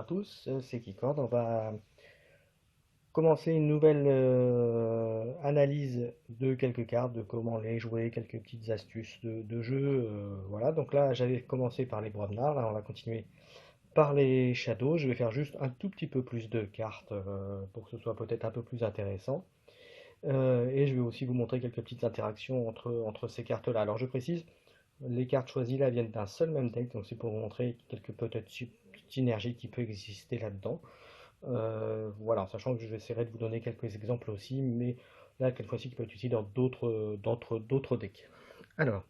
tous, c'est Keycord. On va commencer une nouvelle analyse de quelques cartes, de comment les jouer, quelques petites astuces de jeu. Voilà, donc là j'avais commencé par les Brobnar, là on va continuer par les Shadows. Je vais faire juste un tout petit peu plus de cartes pour que ce soit peut-être un peu plus intéressant. Et je vais aussi vous montrer quelques petites interactions entre ces cartes-là. Alors je précise, les cartes choisies là viennent d'un seul même deck, donc c'est pour vous montrer quelques peut-être synergies qui peut exister là-dedans. Voilà, en sachant que je vais essayer de vous donner quelques exemples aussi, mais là, quelques fois-ci, qui peut être utilisé dans d'autres decks. Alors,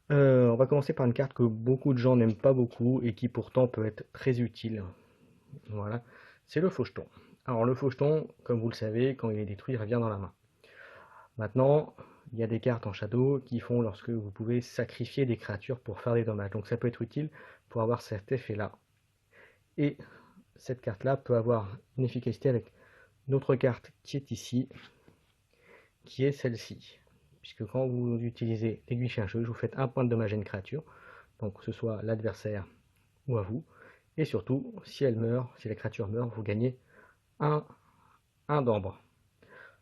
on va commencer par une carte que beaucoup de gens n'aiment pas beaucoup et qui pourtant peut être très utile. Voilà, c'est le faucheton. Alors, le faucheton, comme vous le savez, quand il est détruit, il revient dans la main. Maintenant, il y a des cartes en shadow qui font lorsque vous pouvez sacrifier des créatures pour faire des dommages. Donc, ça peut être utile pour avoir cet effet-là. Et cette carte-là peut avoir une efficacité avec notre carte qui est ici, qui est celle-ci. Puisque quand vous utilisez l'aiguille chercheuse, vous faites un point de dommage à une créature, donc que ce soit l'adversaire ou à vous. Et surtout, si elle meurt, si la créature meurt, vous gagnez un d'ambre.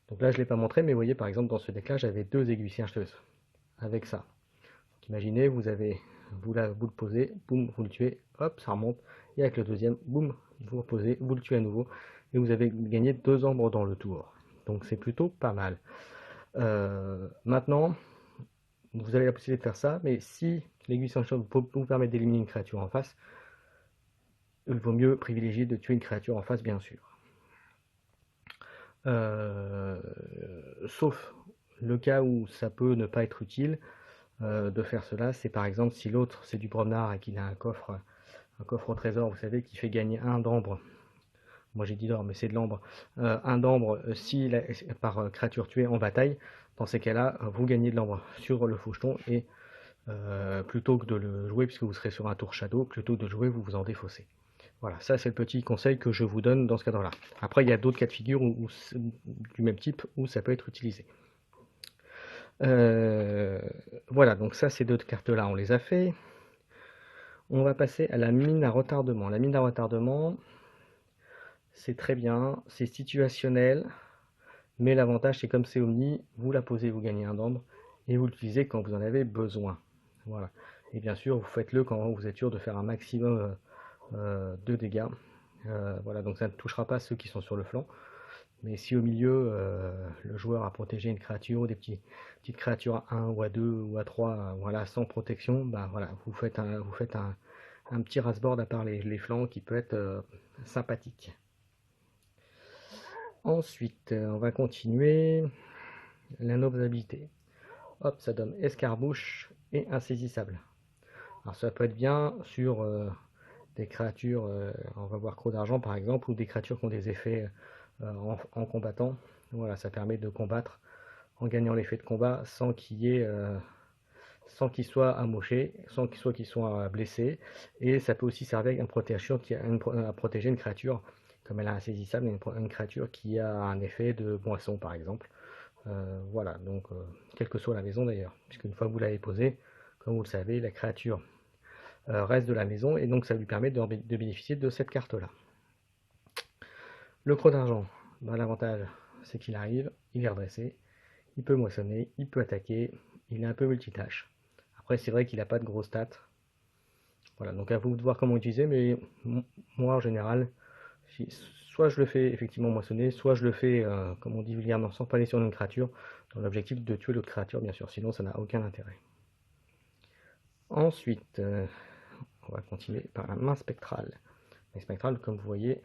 Donc là, je ne l'ai pas montré, mais vous voyez, par exemple, dans ce deck-là, j'avais deux aiguilles chercheuses avec ça. Donc, imaginez, vous le posez, boum, vous le tuez, hop, ça remonte. Et avec le deuxième, boum, vous reposez, vous le tuez à nouveau. Et vous avez gagné deux ombres dans le tour. Donc c'est plutôt pas mal. Maintenant, vous avez la possibilité de faire ça, mais si l'aiguille sans champ vous permet d'éliminer une créature en face, il vaut mieux privilégier de tuer une créature en face, bien sûr. Euh, Sauf le cas où ça peut ne pas être utile de faire cela, c'est par exemple si l'autre c'est du Bromnar et qu'il a un coffre au trésor, vous savez, qui fait gagner un d'ambre. Moi j'ai dit d'or, mais c'est de l'ambre. Un d'ambre si par créature tuée en bataille. Dans ces cas-là, vous gagnez de l'ambre sur le faucheton et plutôt que de le jouer, puisque vous serez sur un tour shadow, plutôt que de le jouer, vous vous en défaussez. Voilà, ça c'est le petit conseil que je vous donne dans ce cadre-là. Après, il y a d'autres cas de figure du même type où ça peut être utilisé. Euh, voilà, donc ça, ces deux cartes-là, on les a fait. On va passer à la mine à retardement. La mine à retardement, c'est très bien, c'est situationnel, mais l'avantage, c'est comme c'est omni, vous la posez, vous gagnez un d'ambre, et vous l'utilisez quand vous en avez besoin. Voilà. Et bien sûr, vous faites-le quand vous êtes sûr de faire un maximum de dégâts. Voilà, donc ça ne touchera pas ceux qui sont sur le flanc. Mais si au milieu, le joueur a protégé une créature, ou des petites créatures à 1 ou à 2 ou à 3, voilà, sans protection, ben voilà, vous faites un petit rasboard à part les flancs qui peut être sympathique. Ensuite, on va continuer la noble. Hop, ça donne escarbouche et insaisissable. Alors ça peut être bien sur des créatures, on va voir Croc d'argent par exemple, ou des créatures qui ont des effets en combattant. Voilà, ça permet de combattre en gagnant l'effet de combat sans qu'ils soient amochés, sans qu'ils soient blessés. Et ça peut aussi servir à protéger une créature, comme elle est insaisissable, une créature qui a un effet de moisson par exemple. Voilà, donc quelle que soit la maison d'ailleurs, puisqu'une fois que vous l'avez posée, comme vous le savez, la créature reste de la maison et donc ça lui permet de bénéficier de cette carte-là. Le croc d'argent, bah, l'avantage c'est qu'il arrive, il est redressé, il peut moissonner, il peut attaquer, il est un peu multitâche. Après c'est vrai qu'il n'a pas de gros stats. Voilà, donc à vous de voir comment utiliser, mais moi en général, soit je le fais effectivement moissonner, soit je le fais, comme on dit vulgairement, sans aller sur une créature, dans l'objectif de tuer l'autre créature, bien sûr, sinon ça n'a aucun intérêt. Ensuite, on va continuer par la main spectrale. La main spectrale, comme vous voyez,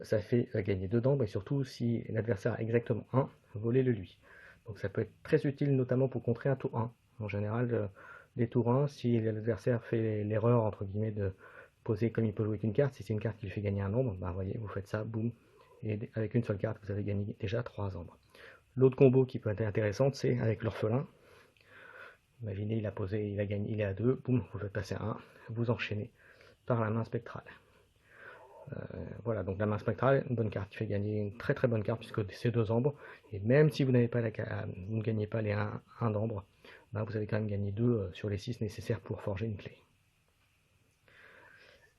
ça fait gagner 2 dents, mais surtout si l'adversaire a exactement 1, volez-le lui. Donc ça peut être très utile, notamment pour contrer un tour 1. En général, les tours 1, si l'adversaire fait l'erreur, entre guillemets, de poser comme il peut jouer qu'une carte, si c'est une carte qui lui fait gagner un nombre, bah, voyez, vous faites ça, boum, et avec une seule carte, vous avez gagné déjà 3 ombres. L'autre combo qui peut être intéressante, c'est avec l'orphelin. Imaginez, il a posé, il a gagné, il est à 2, boum, vous faites passer un, vous enchaînez par la main spectrale. Voilà, donc la main spectrale, une bonne carte qui fait gagner une très très bonne carte puisque c'est 2 ombres. Et même si vous n'avez pas vous ne gagnez pas les 1 d'ambre, bah vous avez quand même gagné 2 sur les 6 nécessaires pour forger une clé.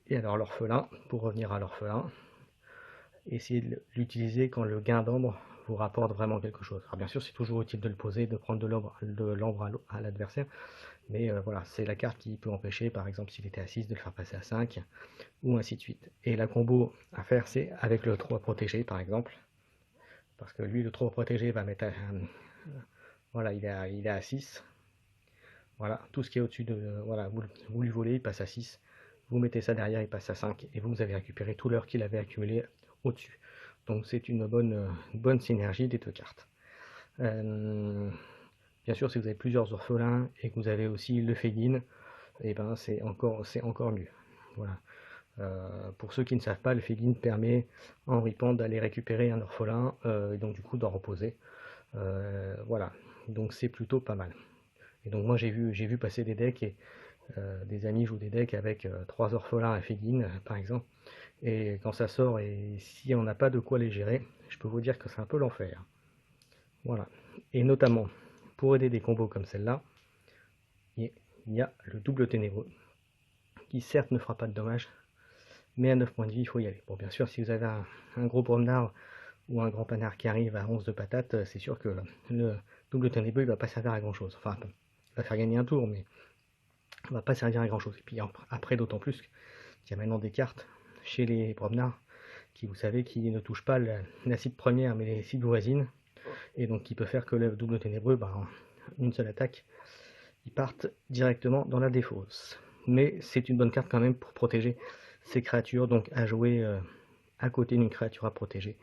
Et alors l'orphelin, pour revenir à l'orphelin, essayez de l'utiliser quand le gain d'ambre vous rapporte vraiment quelque chose. Alors bien sûr, c'est toujours utile de le poser, de prendre de l'ambre à l'adversaire, mais voilà, c'est la carte qui peut empêcher, par exemple, s'il était à 6, de le faire passer à 5, ou ainsi de suite. Et la combo à faire, c'est avec le 3 protégé, par exemple, parce que lui, le 3 protégé va mettre voilà, il est à 6. Voilà, tout ce qui est au-dessus de... Voilà, vous lui volez, il passe à 6. Vous mettez ça derrière, il passe à 5. Et vous avez récupéré tout l'heure qu'il avait accumulé au-dessus. Donc c'est une bonne synergie des deux cartes. Bien sûr, si vous avez plusieurs orphelins et que vous avez aussi le Fegin, et ben c'est encore mieux. Voilà. Pour ceux qui ne savent pas, le Fegin permet en ripant d'aller récupérer un orphelin et donc du coup d'en reposer. Voilà, donc c'est plutôt pas mal. Et donc moi j'ai vu passer des decks et des amis jouent des decks avec 3 orphelins à Fegin par exemple. Et quand ça sort et si on n'a pas de quoi les gérer, je peux vous dire que c'est un peu l'enfer. Voilà. Et notamment pour aider des combos comme celle-là, il y a le double ténébreux qui certes ne fera pas de dommages, mais à 9 points de vie il faut y aller. Bon bien sûr si vous avez un gros promenard ou un grand panard qui arrive à 11 de patate, c'est sûr que le double ténébreux il va pas servir à grand chose. Enfin, il va faire gagner un tour, mais il va pas servir à grand chose. Et puis après, d'autant plus qu'il y a maintenant des cartes chez les promenards qui, vous savez, qui ne touchent pas la cible première, mais les cibles voisines, et donc qui peut faire que le double ténébreux, en une seule attaque, ils partent directement dans la défausse. Mais c'est une bonne carte quand même pour protéger ces créatures, donc à jouer à côté d'une créature à protéger.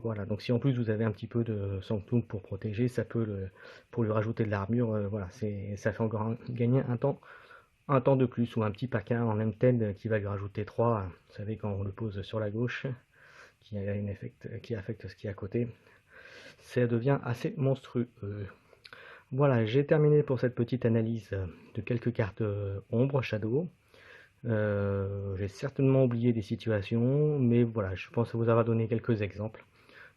Voilà, donc si en plus vous avez un petit peu de Sanctum pour protéger, ça peut pour lui rajouter de l'armure, voilà, ça fait encore gagner un temps de plus, ou un petit paquin en M10 qui va lui rajouter 3, vous savez, quand on le pose sur la gauche, qui affecte ce qui est à côté, ça devient assez monstrueux. Voilà, j'ai terminé pour cette petite analyse de quelques cartes ombre, shadow. J'ai certainement oublié des situations, mais voilà, je pense vous avoir donné quelques exemples.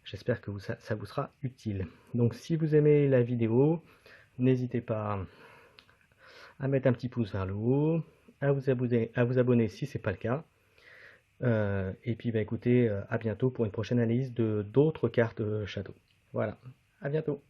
J'espère que ça vous sera utile. Donc si vous aimez la vidéo, n'hésitez pas à mettre un petit pouce vers le haut, à vous abonner si ce n'est pas le cas. Et puis bah, écoutez, à bientôt pour une prochaine analyse de d'autres cartes Shadow. Voilà, à bientôt.